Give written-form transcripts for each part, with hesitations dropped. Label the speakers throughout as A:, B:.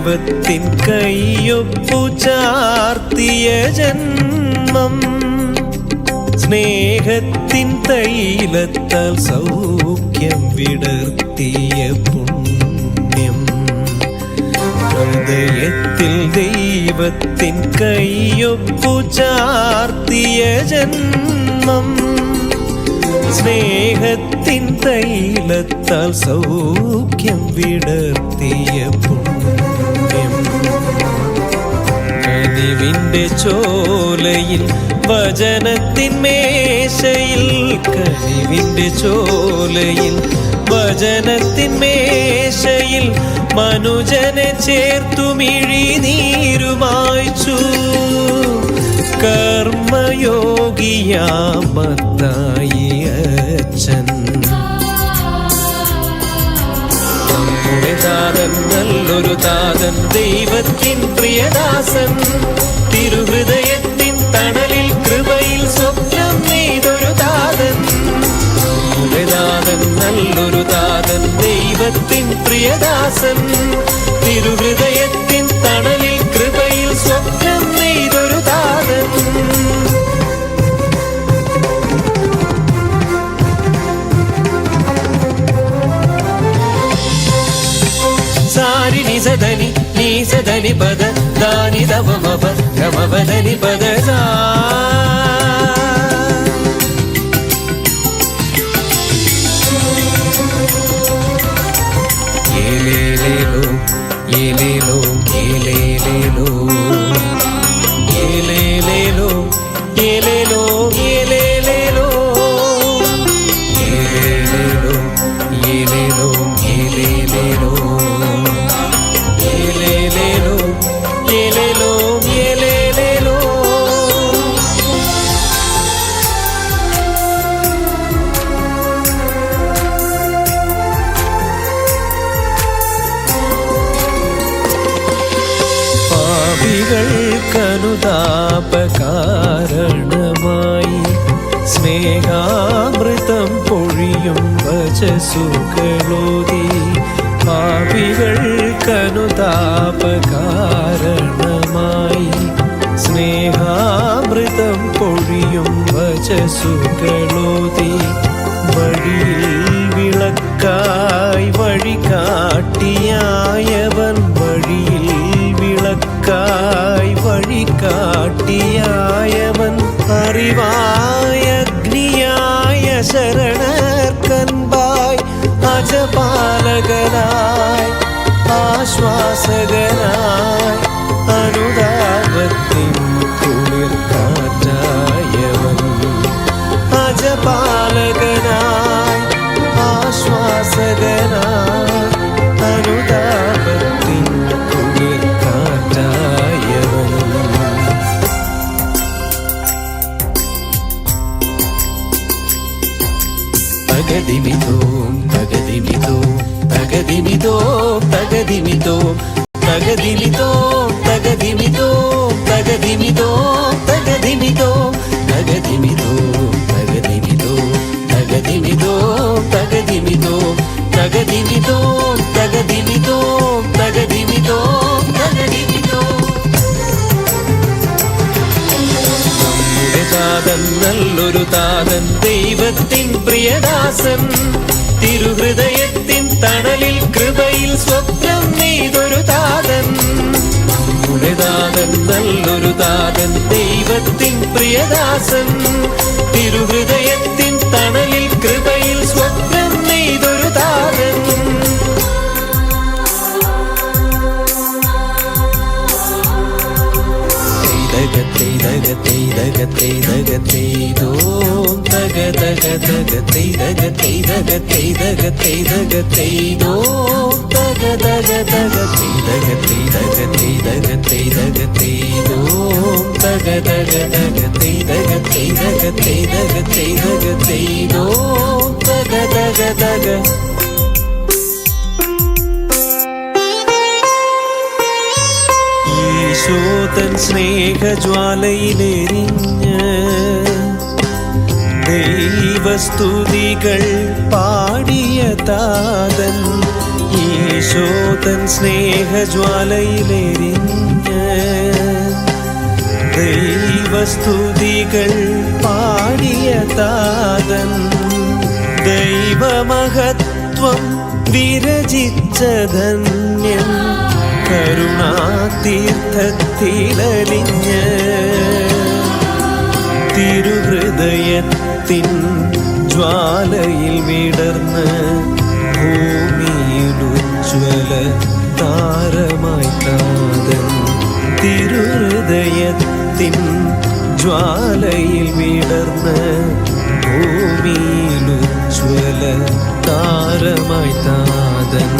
A: ദൈവത്തിൻ കൈയൊപ്പു ചാർത്തിയ ജന്മം സ്നേഹത്തിൻ തൈലത്താൽ സൗഖ്യം വിടർത്തിയ പുണ്യം ഹൃദയത്തിൽ ദൈവത്തിൻ കൈയൊപ്പു ചാർത്തിയ ജന്മം സ്നേഹത്തിൻ തൈലത്താൽ സൗഖ്യം വിടർത്തിയ പുണ്യം കനിവിന്റെ ചോലയിൽ വചനത്തിൻ മേശയിൽ കനിവിന്റെ ചോലയിൽ വചനത്തിൻ മേശയിൽ മനുജനെ ചേർത്തു മിഴിനീരുമായ്ച്ചു കർമ്മയോഗിയാം മത്തായി അച്ഛൻ നമ്മുടെ താതൻ നല്ലൊരു താതൻ ദൈവത്തിൻ പ്രിയദാസൻ തിരുഹൃദയത്തിൻ തണലിൽ കൃപയിൽ സ്വപ്നം നെയ്തൊരു താതൻ നമ്മുടെ താതൻ നല്ലൊരു താതൻ ദൈവത്തിൻ പ്രിയദാസൻ തിരുഹൃദയത്തിൻ തണലിൽ കൃപയിൽ സ്വപ്നം നെയ്തൊരു താതൻ സാരി നിസധനി നീസധനി പദ ദാനി ദവമവ ഗമവദനി പദ സാ ഏലേലേലോ ഏലേലോ ഏലേലേലോ ഏലേലേലോ ഏലേലോ ഏലേലേലോ ഏലേലേലോ ഏലേലോ ഏലേലേലോ ഏലേലേലോ ഏലേലോ ഏലേലേലോ പാപികൾക്കനുതാപകാരണമായി സ്നേഹാമൃതം പൊഴിയും വചസ്സുകളോതി പാപികൾക്കനുതാപകാരണമായി സ്നേഹാമൃതം പൊഴിയും വചസ്സുകളോതി വഴിയിൽ വിളക്കായി വഴി കാട്ടിയായവൻ വഴിയിൽ വിളക്കായി വഴി കാട്ടിയായവൻ അറിവായ അഗ്നിയായ ശരണർക്കൻപായി അജപാലകനായി ആശ്വാസകനായി അനുതാപത്തിൻ കുളിർക്കാറ്റായവൻ അജപാലകനായി ആശ്വാസകനായി അനുതാപത്തിൻ കുളിർക്കാറ്റായവൻ തകദിമിതോം തകദിമിതോം തകദിമിതോം തകദിമിതോം തകദിമിതോം തകദിമിതോം തകദിമിതോം തകദിമിതോം തകദിമിതോം തകദിമിതോം തകദിമിതോം തകദിമിതോം തകദിമിതോം തകദിമിതോം തകദിമിതോം തകദിമിതോം നമ്മുടെ താതൻ നല്ലൊരു താതൻ ദൈവത്തിൻ പ്രിയദാസൻ തിരുഹൃദയത്തിൻ തണലിൽ കൃപയിൽ സ്വപ്നം നെയ്തൊരു താതൻ നമ്മുടെ താതൻ നല്ലൊരു താതൻ ദൈവത്തിൻ പ്രിയദാസൻ തിരുഹൃദയത്തിൻ തണലിൽ കൃപയിൽ സ്വപ്നം നെയ്തൊരു താതൻ ഈശോതൻ സ്നേഹജ്വാലയിലെരിഞ്ഞ് ദൈവസ്തുതികൾ പാടിയ താതൻ ഈശോതൻ സ്നേഹജ്വാലയിലെരിഞ്ഞ് ദൈവസ്തുതികൾ പാടിയ താതൻ ദൈവമഹത്വം വിരചിച്ച ധന്യൻ കരുണാതീർത്ഥത്തിലലിഞ്ഞ് തിരുഹൃദയത്തിൻ ജ്വാലയിൽ വിടർന്ന് ഭൂമിയിലുജ്വല താരമായി താതൻ തിരുഹൃദയത്തിൻ ജ്വാലയിൽ വിടർന്ന് ഭൂമിയിലുജ്വല താരമായി താതൻ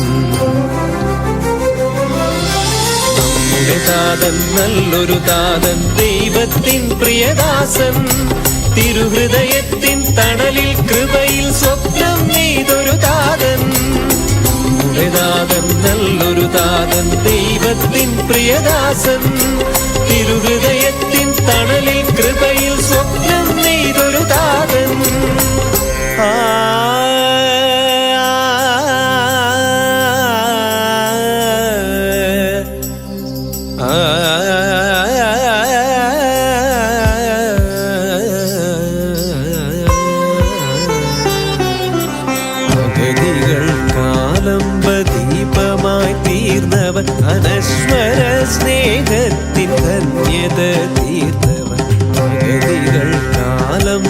A: നമ്മുടെ താതൻ നല്ലൊരു താതൻ ദൈവത്തിൻ പ്രിയദാസൻ തിരുഹൃദയത്തിൻ തണലിൽ കൃപയിൽ സ്വപ്നം നെയ്തൊരു താതൻ നമ്മുടെ താതൻ നല്ലൊരു താതൻ ദൈവത്തിൻ പ്രിയദാസൻ തിരുഹൃദയത്തിൻ തണലിൽ കൃപയിൽ സ്വപ്നം നെയ്തൊരു താതൻ കാലംബദീപമായി തീർന്നവൻ അനശ്വര സ്നേഹത്തിൻ ധന്യത തീർന്നവൻ ഭഗതികൾ കാലംബദീപമായി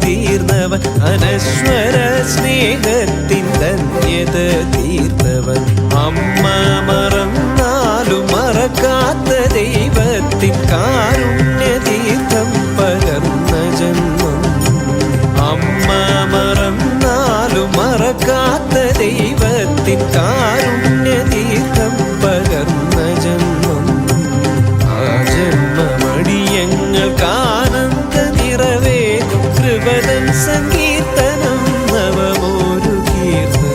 A: തീർന്നവൻ അനശ്വര സ്നേഹത്തിൻ ധന്യത തീർന്നവൻ അമ്മ മറന്നാലും മറക്കാത്ത ദൈവത്തിൻ കാരുണ്യ തീർത്ഥം പകർന്ന ജന്മം അമ്മ മറന്നാലും മറക്കാത്ത ദൈവത്തിൻ കാരുണ്യ തീർത്ഥം പകർന്ന ജന്മം ആ ജന്മമടിയങ്ങൾക്ക് ആനന്ദ നിറവേകും കൃപതൻ സങ്കീർത്തനം നവമൊരു കീർത്തനം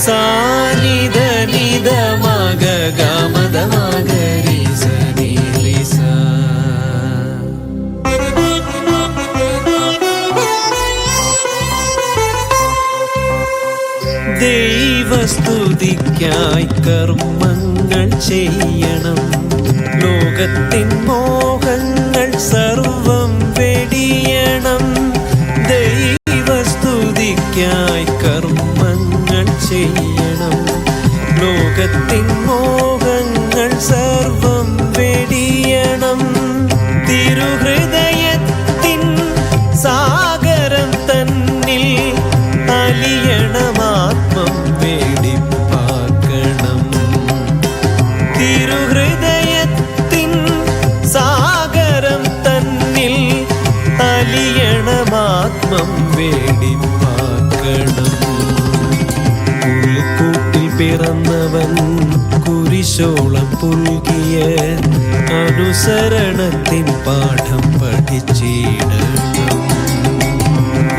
A: സാനിധ നിധ മഗ ഗമദ മഗരി സനി ലിസ ദൈവസ്തുതിക്കായി കർമ്മങ്ങൾ ചെയ്യണം ലോകത്തിൻ മോഹങ്ങൾ സർവം വെടിയണം ദൈവസ്തുതിക്കായി കർമ്മങ്ങൾ ചെയ്യണം ലോകത്തിൻ മോഹങ്ങൾ സർവം വെടിയണം തിരുഹൃദയത്തിൻ സാഗരം തന്നിൽ അലിയണമാത്മം വേടിപ്പാക്കണം തിരുഹൃദയത്തിൻ സാഗരം തന്നിൽ അലിയണമാത്മം വേടിപ്പാക്കണം പുൽക്കൂട്ടിൽ പിറന്നവൻ കുരിശോളം പുൽകിയ അനുസരണത്തിൻ പാഠം പഠിച്ചിടണം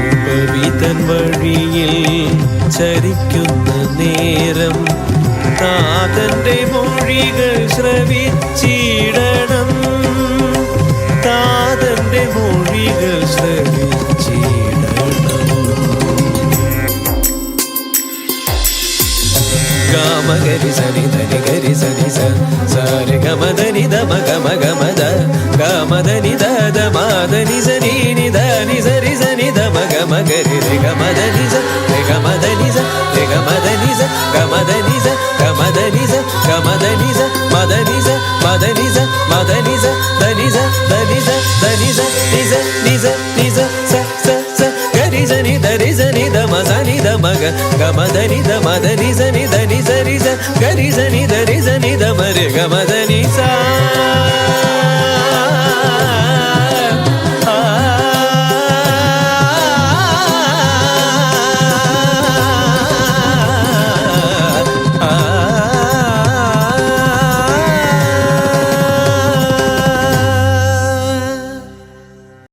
A: ഉപവിതൻ വഴിയിൽ ചരിക്കുന്ന നേരം താതന്റെ മൊഴികൾ ശ്രവിച്ചിടണം താതന്റെ മൊഴികൾ ശ്രവിച്ചിടണം ഗമഗരി സനി ധനി ഗരി സനി സരി ഗമദനി ദമ ഗമ ഗമദ ഗമദനി ദ മാദനി സനി നി ധനി സരി സനി ദമ ഗമ ഗരി രി ഗമദനി സ രി ഗമദനി സ രി ഗമദനി സ ഗമദനി സ ഗമദനി സ ഗമദനി സ മദനി സ മദനി സ മദനി സ ധനി സ ധനി സ ധനി സ നി സ നി സ നി സ സ സ സ ഗരി സനി ധരി സനി ദമ സനി ദമ ഗ ഗമദനി ദ മദനി സനി ധനി സരി സ ഗരി സനി ധരി സനി ദമ രി ഗമദനി സ